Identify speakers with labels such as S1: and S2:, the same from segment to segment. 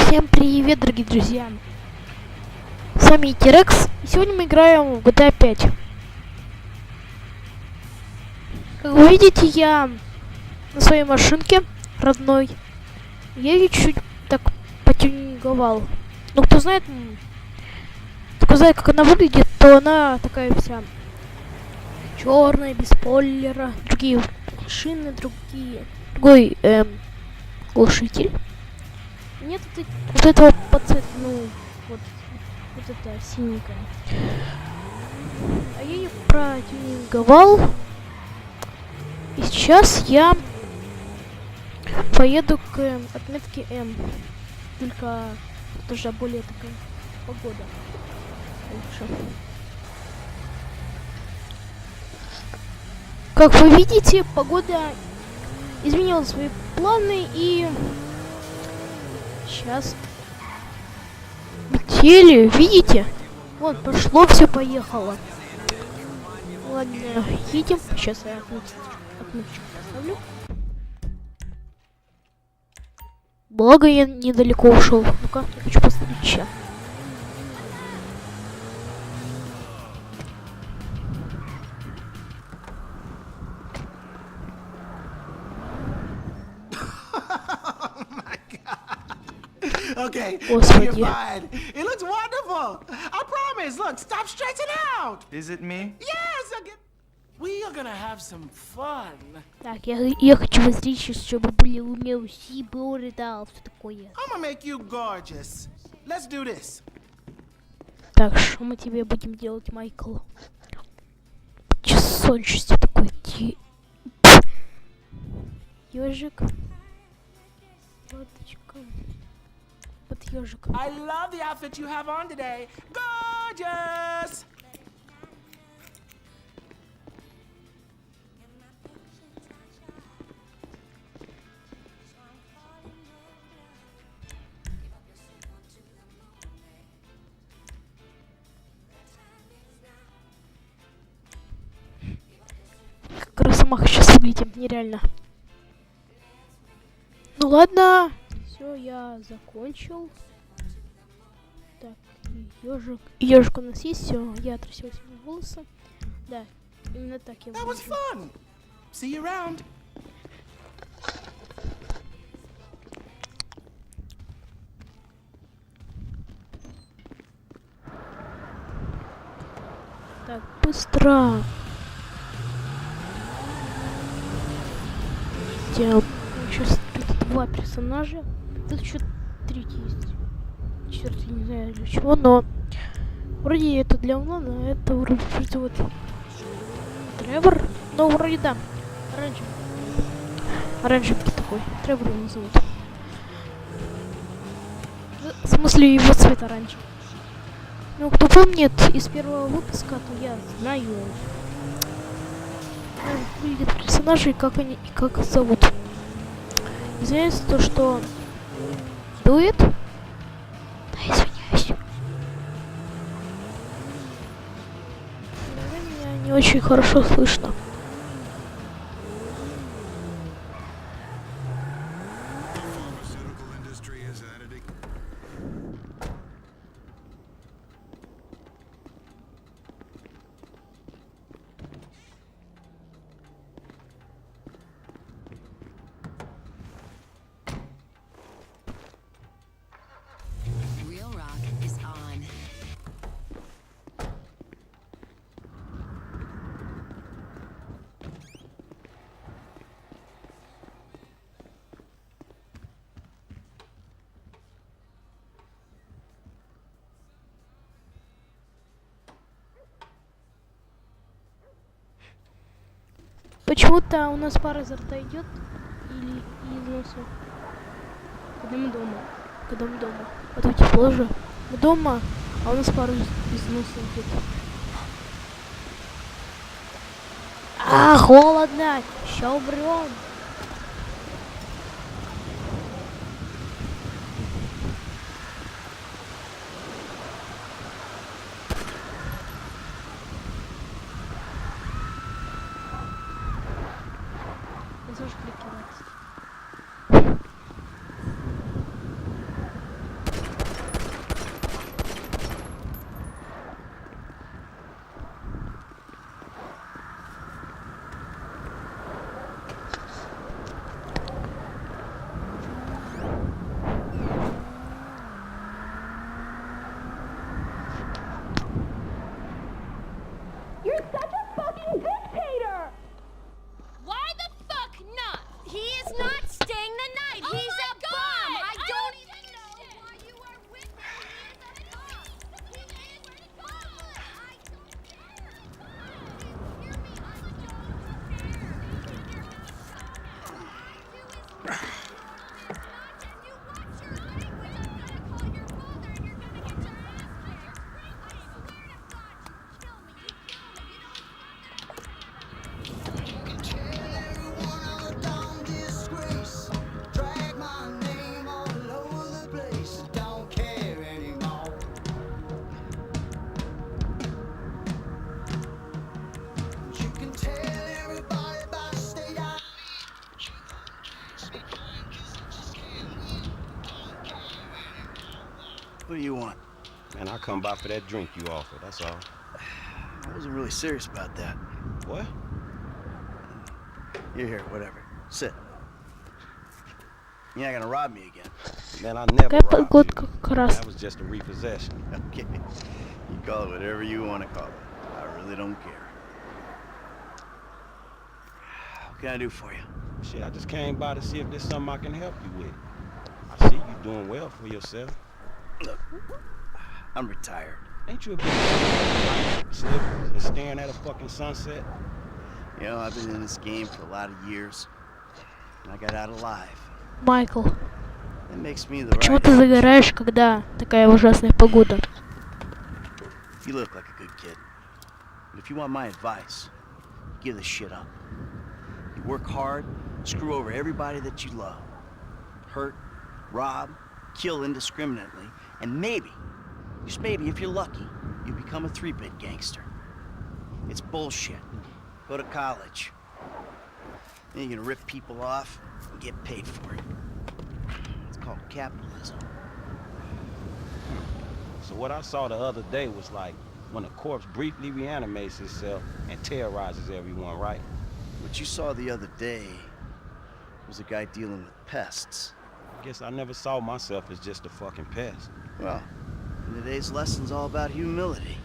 S1: Всем привет, дорогие друзья! С вами Терекс, и сегодня мы играем в GTA5. Как вы видите, я на своей машинке родной. Я ее чуть-чуть так потюнинговал. Ну, кто знает, как она выглядит, то она такая вся черная, без спойлера. Другие машины, другой глушитель. Нет вот этого по цвету, ну, вот это синенькое. А я ее протюнинговал. И сейчас я поеду к отметке М. Только тоже более такая погода лучше. Как вы видите, погода изменила свои планы, и сейчас метели, видите? Вот, пошло, все поехало. Ладно, едем. Сейчас я отметочку поставлю. Благо я недалеко ушел. Ну-ка, я хочу посмотреть сейчас.
S2: Okay,
S1: Господи.
S2: you're fine. It looks wonderful. I promise. Look, stop stressing out.
S3: Is it me?
S2: Yes, we are gonna have some fun.
S1: Так, я хочу посмотреть, чтобы были у меня уси, боры, да, все такое.
S2: I'm gonna make you gorgeous. Let's do this.
S1: Так, что мы тебе будем делать, Майкл? Часончатый такой ежик. Лодочка. Вот ежик.
S2: I love the outfit you have on today. Gorgeous.
S1: Как росомаха сейчас выглядит нереально. Ну ладно, все, я закончил. Так, ежик. Ежик у нас есть, все, я отрастил себе волосы. Да, именно так я
S2: That was
S1: выгляжу.
S2: fun. See you around.
S1: Так, быстро. Сейчас тут два персонажа. Тут еще третий есть. Четвертый, не знаю для чего, но вроде это для Улана, а это вроде вот Тревор. Ну, вроде да. Оранжевый. Оранжевый такой. Тревор его зовут. В смысле, его цвет оранжевый. Ну, кто помнит из первого выпуска, то я знаю, выглядят персонажи, как они и как зовут. Извиняюсь, то, что дует. Да, извиняюсь. Меня не очень хорошо слышно.
S4: Real rock is on.
S1: Почему-то у нас пара изо рта идет или из носа. Когда мы дома. Вот эти положи. Мы дома, а у нас пара из носа идет. А, холодно! Ща умрем!
S3: What do you want?
S5: Man, I come by for that drink you offered, that's all.
S3: I wasn't really serious about that.
S5: What?
S3: You're here, whatever. Sit. You're not gonna rob me again.
S5: Man, I never
S1: Какая
S5: robbed
S1: погодка
S5: you.
S1: как раз.
S5: That was just a repossession.
S3: Okay. You call it whatever you want to call it. I really don't care. What can I do for you?
S5: Shit, I just came by to see if there's something I can help you with. I see you doing well for yourself.
S3: Look, I'm retired.
S5: Ain't you a big slippers and staring at a fucking sunset?
S3: You know, I've been in this game for a lot of years, and I got out alive.
S1: Майкл,
S3: That makes me the
S1: почему
S3: right
S1: ты
S3: age.
S1: загораешь, когда такая ужасная погода?
S3: You look like a good kid. But if you want my advice, give this shit up. You work hard, screw over everybody that you love. Hurt, rob, kill indiscriminately, and maybe, just maybe if you're lucky, you become a 3-bit gangster. It's bullshit. Go to college. Then you're gonna rip people off and get paid for it. It's called capitalism.
S5: So what I saw the other day was like when a corpse briefly reanimates itself and terrorizes everyone, right?
S3: What you saw the other day was a guy dealing with pests.
S5: Guess I never saw myself as just a fucking pest.
S3: Well, today's lesson's all about humility.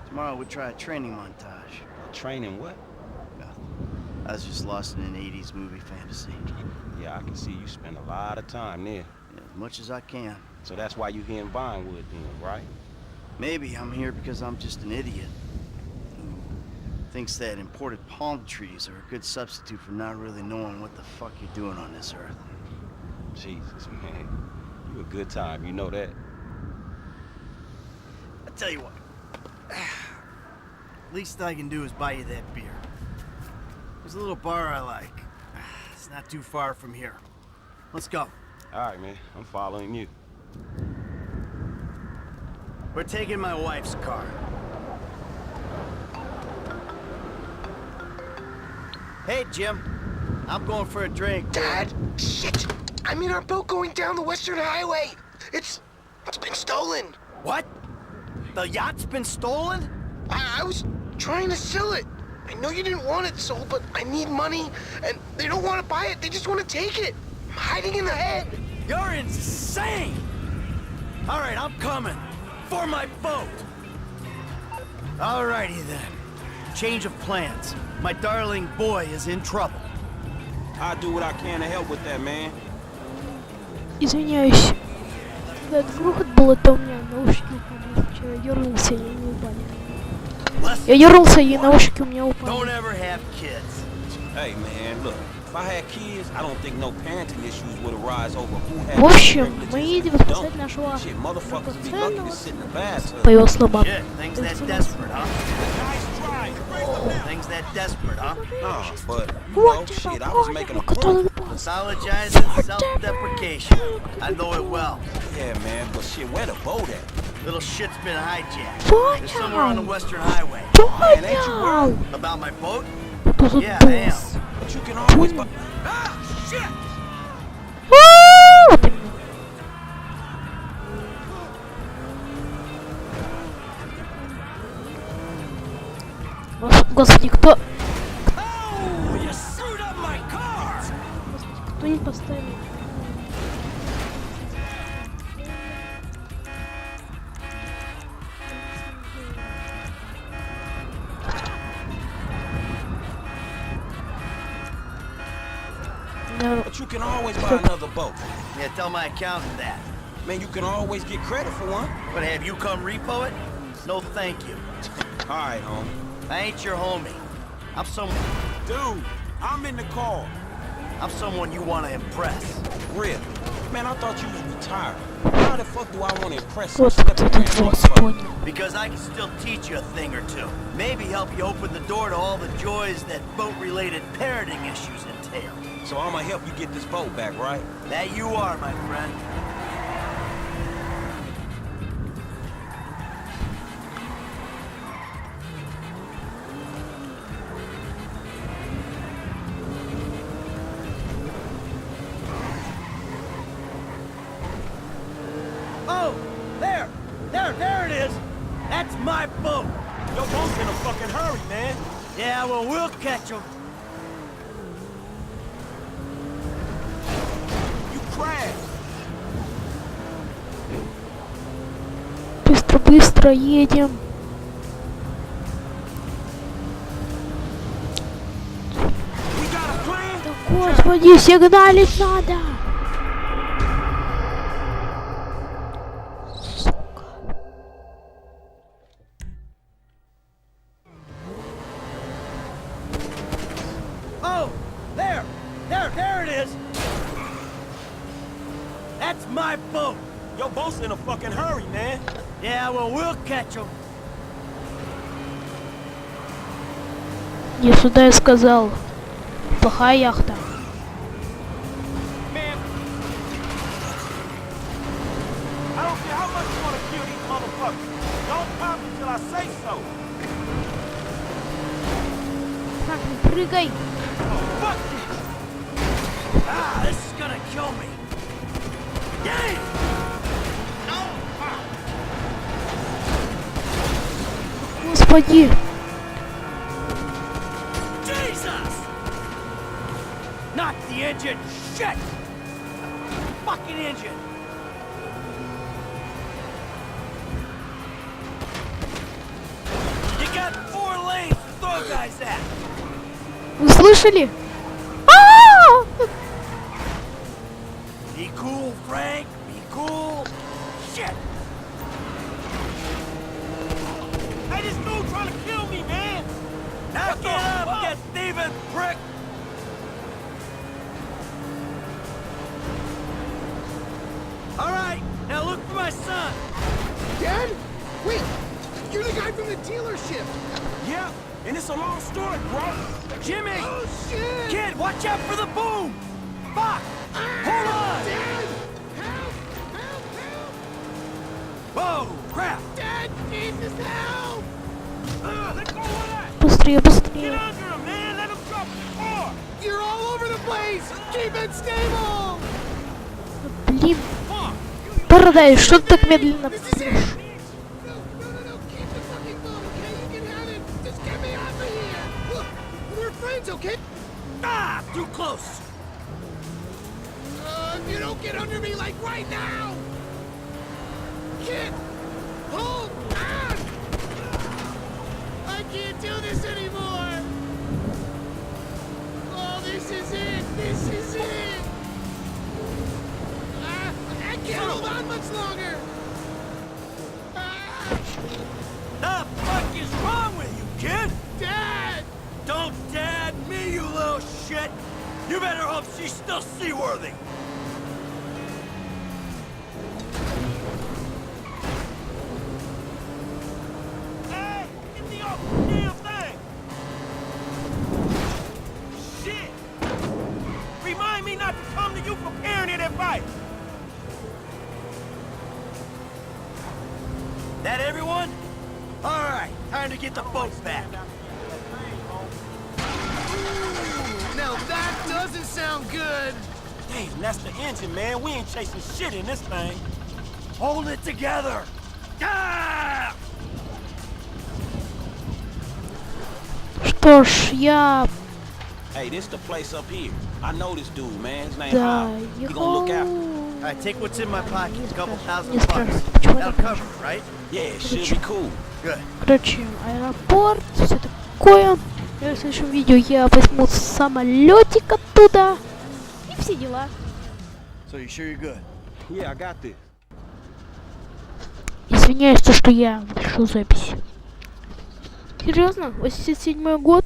S3: Tomorrow we try a training montage.
S5: Training what?
S3: I was just lost in an 80s movie fantasy.
S5: Yeah, I can see you spend a lot of time there.
S3: As much as I can.
S5: So that's why you here in Vinewood then, right?
S3: Maybe I'm here because I'm just an idiot who thinks that imported palm trees are a good substitute for not really knowing what the fuck you're doing on this earth.
S5: Jesus, man. You a good time, you know that.
S3: I tell you what. Least I can do is buy you that beer. There's a little bar I like. It's not too far from here. Let's go.
S5: All right, man. I'm following you.
S3: We're taking my wife's car. Hey, Jim. I'm going for a drink.
S6: Dad, shit! I'm in our boat going down the Western Highway. It's been stolen.
S3: What? The yacht's been stolen?
S6: I was trying to sell it. I know you didn't want it sold, but I need money, and they don't want to buy it. They just want to take it. I'm hiding in the head.
S3: You're insane! All right, I'm coming. For my boat! Alrighty then. Change of plans. My darling boy is in trouble.
S5: I'll do what I can to help with that, man.
S1: Извиняюсь. Когда этот грохот был, это у меня наушники упали. Вчера дернулся, и они упали. Я дернулся, и наушники у меня
S3: Don't
S1: упали.
S3: ever have kids.
S5: Hey, man, look. If I had kids, I don't think no parenting issues would arise over who had
S1: В общем,
S5: privileges
S1: мы
S5: and
S1: едем
S5: who
S1: спасать
S5: don't.
S1: нашего
S5: Shit, motherfuckers be lucky to sit in the bathtub.
S1: по его словам.
S3: Shit, things that desperate, huh? Things that desperate, huh?
S5: Nah, but, you know, shit, I was making a point.
S3: Apologize and self-deprecation. I know it well.
S5: Yeah, man, but shit, where the boat at?
S3: Little shit's been hijacked. It's somewhere on the Western Highway.
S5: Man, ain't you worried?
S3: About my boat?
S1: Тут
S3: Yeah, I am.
S5: But you can always buy... Ah, shit!
S1: Господи, кто...
S3: Oh, you screwed up my car!
S1: Кто не поставил?
S5: But you can always buy another boat.
S3: Yeah, tell my accountant that.
S5: Man, you can always get credit for one.
S3: But have you come repo it? No, thank you.
S5: All right, homie.
S3: I ain't your homie. I'm
S5: Dude, I'm in the car.
S3: someone you want to impress.
S5: Really? Man, I thought you was retired. How the fuck do I want to impress
S1: Вот
S5: some
S1: кто тут вас понял.
S3: Because I can still teach you a thing or two. Maybe help you open the door to all the joys that boat-related parenting issues entail.
S5: So I'm gonna help you get this boat back, right?
S3: That you are, my friend. Oh, my boat.
S5: Your boat's in a fucking hurry, man.
S3: Yeah, well, we'll catch him.
S5: You crashed.
S1: Быстро-быстро едем.
S5: We got a plan?
S1: Да господи, сигналить надо. Сука.
S3: Oh, there it is. That's my boat.
S5: Your boat's in a fucking hurry, man.
S3: Yeah, well, we'll catch him.
S1: Я сюда и сказал. Плохая яхта.
S5: Man, I don't care how much you want to kill these motherfuckers. Don't pop me till I say so.
S1: Так, не прыгай.
S5: Fuck this.
S3: Ah, this is gonna kill me. Get it!
S1: Господи.
S3: Jesus! Not the engine! Shit! Fucking engine! You got 4 lanes to throw guys at!
S1: Вы слышали? А-а-а!
S3: Be cool, Frank. Be cool. Shit!
S5: Hey, this dude trying to kill me, man.
S3: Knock it up, you thieving prick! All right, now look for my son.
S6: Dad? Wait, you're the guy from the dealership.
S5: Yeah, and it's a long story, bro.
S3: Jimmy!
S6: Oh, shit!
S3: Kid, watch out for the boom! Fuck! Hold on!
S6: Dad! Help! Help! Help!
S3: Whoa, crap!
S6: Dad! Jesus, help!
S5: Let go of that.
S1: Быстрее,
S5: Get
S1: быстрее.
S5: under him, man. Let him drop the car.
S6: You're all over the place! Keep it stable!
S1: Блин.
S5: Fuck.
S1: Парадай, что ты так медленно
S6: This is
S1: пишешь?
S6: it! No, keep the fucking boat, okay? You can have it! Just get me out of here! Look, we're friends, okay?
S3: Ah, too close!
S6: If you don't get under me, like, right now! Kid! Hold on! I can't do this anymore! Oh, this is it! This is it! I can't hold on much longer!
S3: The fuck is wrong with you, kid?
S6: Dad!
S3: Don't dad me, you little shit! You better hope she's still seaworthy!
S5: Hey, get me off the damn thing. Shit. Remind me not to come to you for parenting advice.
S3: That everyone? All right, time to get the boat back.
S6: Now that doesn't sound good!
S5: Damn, that's the engine, man. We ain't chasing shit in this thing.
S3: Hold it together! Ah!
S1: Что ж, я...
S5: Hey, this the place up here. I know this dude, man. His name
S1: Да,
S5: Hal. He gonna look after me.
S3: All right, take what's in my pocket. A couple $1,000
S1: Не страшно.
S3: bucks.
S1: Почему
S3: That'll
S1: так?
S3: cover it, right?
S5: Yeah, it should be cool.
S3: Good.
S1: Короче, аэропорт, все такое. И в следующем видео я возьму самолетик оттуда. И все дела.
S3: So you sure you're good?
S5: Yeah, I got this.
S1: Извиняюсь, то, что я пишу запись. Серьезно? 87-й год?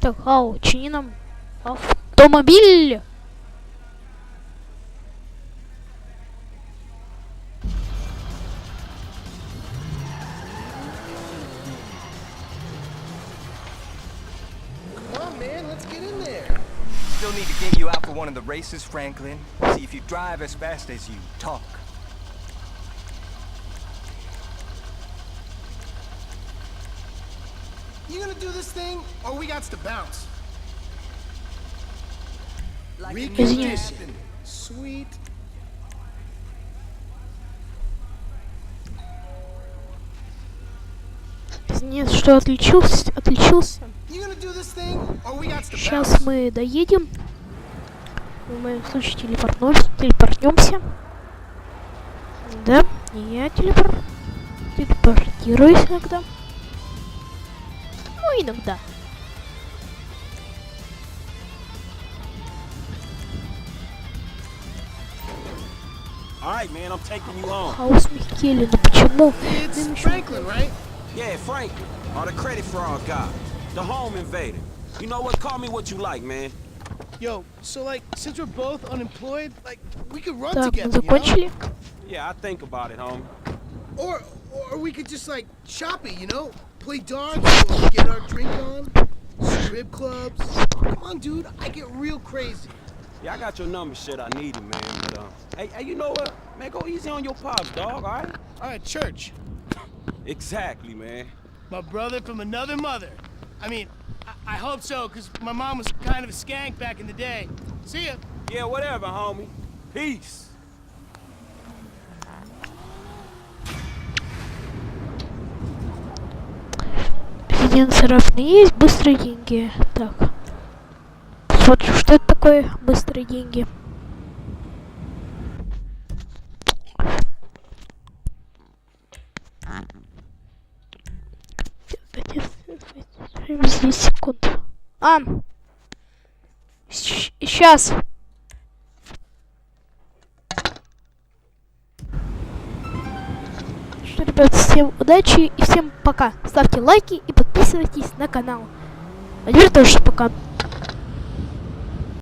S1: Так, ау, чини нам автомобиль!
S6: Come on, man, let's get in there.
S7: Still need to get you out for one of the races, Franklin. See if you drive as fast as you talk.
S6: You gonna do this thing, or we got to bounce?
S1: Извиняюсь.
S6: Sweet.
S1: Нет, что отличился.
S2: You gonna do this thing, or we got to
S1: Сейчас
S2: bounce?
S1: мы доедем. В моем случае телепортнемся. Да, я телепортируюсь иногда. Ну, иногда.
S5: All right, man, I'm taking you on.
S1: Хаос Михкелли, ну почему?
S2: It's Franklin, right?
S5: Yeah, Franklin, or the credit fraud guy, the home invader. You know what? Call me what you like, man.
S2: Yo, so like, since we're both unemployed, like, we could run
S1: Так, мы
S2: together, you know?
S1: закончили.
S5: Yeah, I think about it, homie.
S2: Or we could just like shop it, you know? Play darts or get our drink on. Strip clubs. Come on, dude, I get real crazy.
S5: Yeah, I got your number, shit. I need it, man. But, hey, you know what? Man, go easy on your pops, dog, all right?
S2: All right, church.
S5: Exactly, man.
S2: My brother from another mother. I mean, I hope so, because my mom was kind of a skank back in the day. See ya.
S5: Yeah, whatever, homie. Peace.
S1: Президент равны есть быстрые деньги. Так. Смотрим, что это такое быстрые деньги. Здесь секунд. Сейчас. Что, ребят, всем удачи и всем пока. Ставьте лайки и подписывайтесь на канал. А теперь тоже пока.